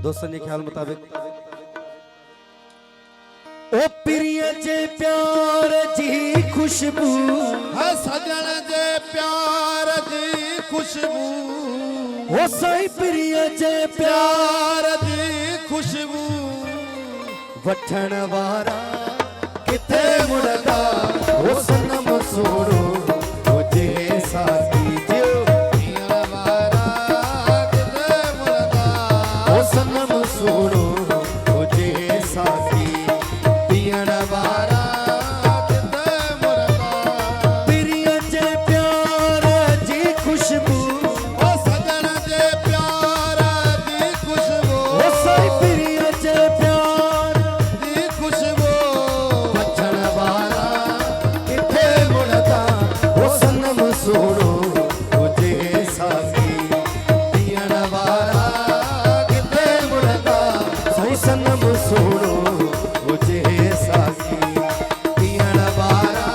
दोस्तों के ख्याल मुताबिक ओ प्रिय जे प्यार जी खुशबू है सजन जे प्यार जी खुशबू ओ सही प्रिय जे प्यार जी खुशबू वठण वारा किथे मुड़दा ओ सनम सोड़ो तुझे साथी जो पीण वारा किथे मुड़दा ओ सनम सोड़ो तुझे साथी पीण वारा किथे मुड़दा प्रिय जे प्यार जी खुशबू ओ सजन जे प्यार जी खुशबू ओ सही प्रिय जे प्यार जी खुशबू वठण वारा किथे मुड़दा ओ सनम सोड़ो तुझे साथी पीण वारा किथे मुड़दा सही सनम सोड़ो तुझे साथी पीण वारा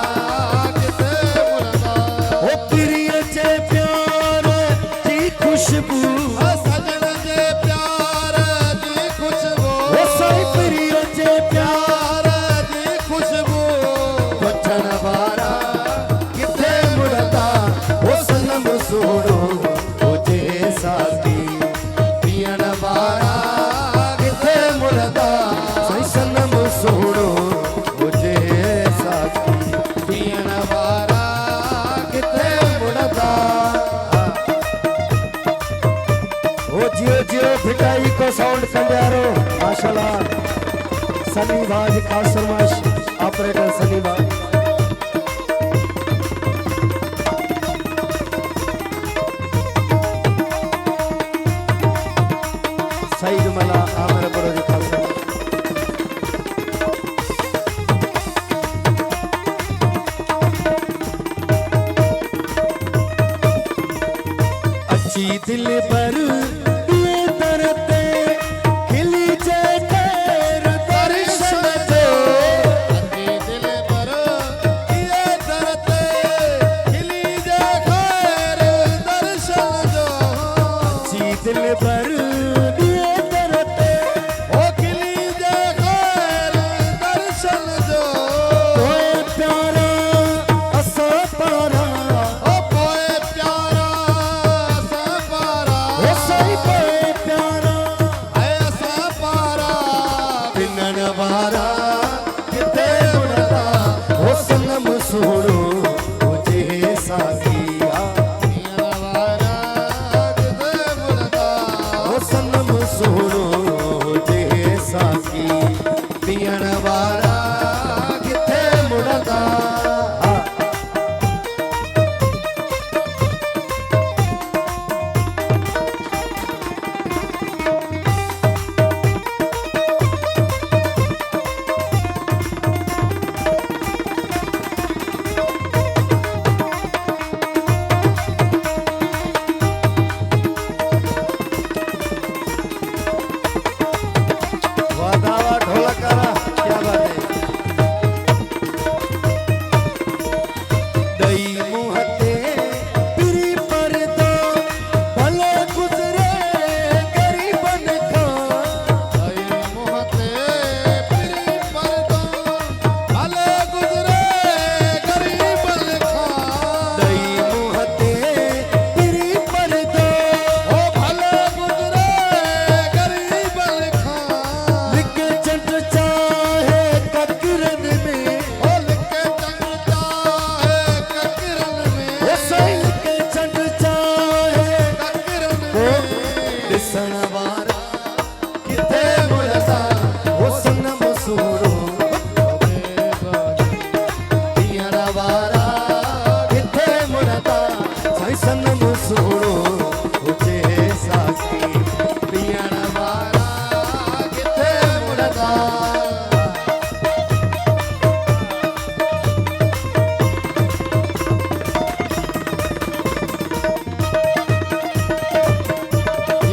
किथे मुड़दा ओ प्रिय जे प्यार जी खुशबू है सजन जे प्यार जी खुशबू ओ सही प्रिय जे प्यार प्यार जी खुशबू वठण वारा किथे मुड़दा ओ सनम सोड़ो तुझे साथी पीण वारा किथे मुड़दा सही सनम सोड़ो तुझे साथी पीण वारा किथे मुड़दा ओ जियो जियो भिटाई को साउंड कंडियारो माशाल्लाह सनी भाई खास फरमाइश ऑपरेटर सनी भाई सईद मला आमर बरोजी खास फरमाइश अच्छी दिल पर ये दरते खिली जाए खैर दर्शन दो अति दिल पर ये धरते खिली जे खैर दर्शन दो अच्छी दिल पर ये दरते ओ खिली जे खैर दर्शन दो ओए प्यारा असा पारा ओ पोए प्यारा सपारा ओ सही पे प्यारा ऐसा पारा पिनन वारा किथे मुड़दा ओ सनम सोड़ो तुझे साथिया पीण वारा किथे मुड़दा ओ सनम सोड़ो तुझे साथी पीण वारा किथे मुड़दा वादावा ढोलकारा क्या बात है दई मुहते पिरी परदा भले गुजरे गरीबन का आई मोहते पिरी परदा भले गुजरे गरीब लिखा दई मुहते पिरी परदा ओ भले गुजरे गरीब लिखा लिखे चट चाहे ककरन में ओ लिखे चंगता है ककरन में ओ सही लिखे चट चाहे ककरन ओ में दिसण वारा किथे मुड़दा ओ सनम सोड़ो पीण वारा किथे मुड़दा सही सनम सोड़ो तुझे साथी पीण वारा किथे मुड़दा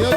यो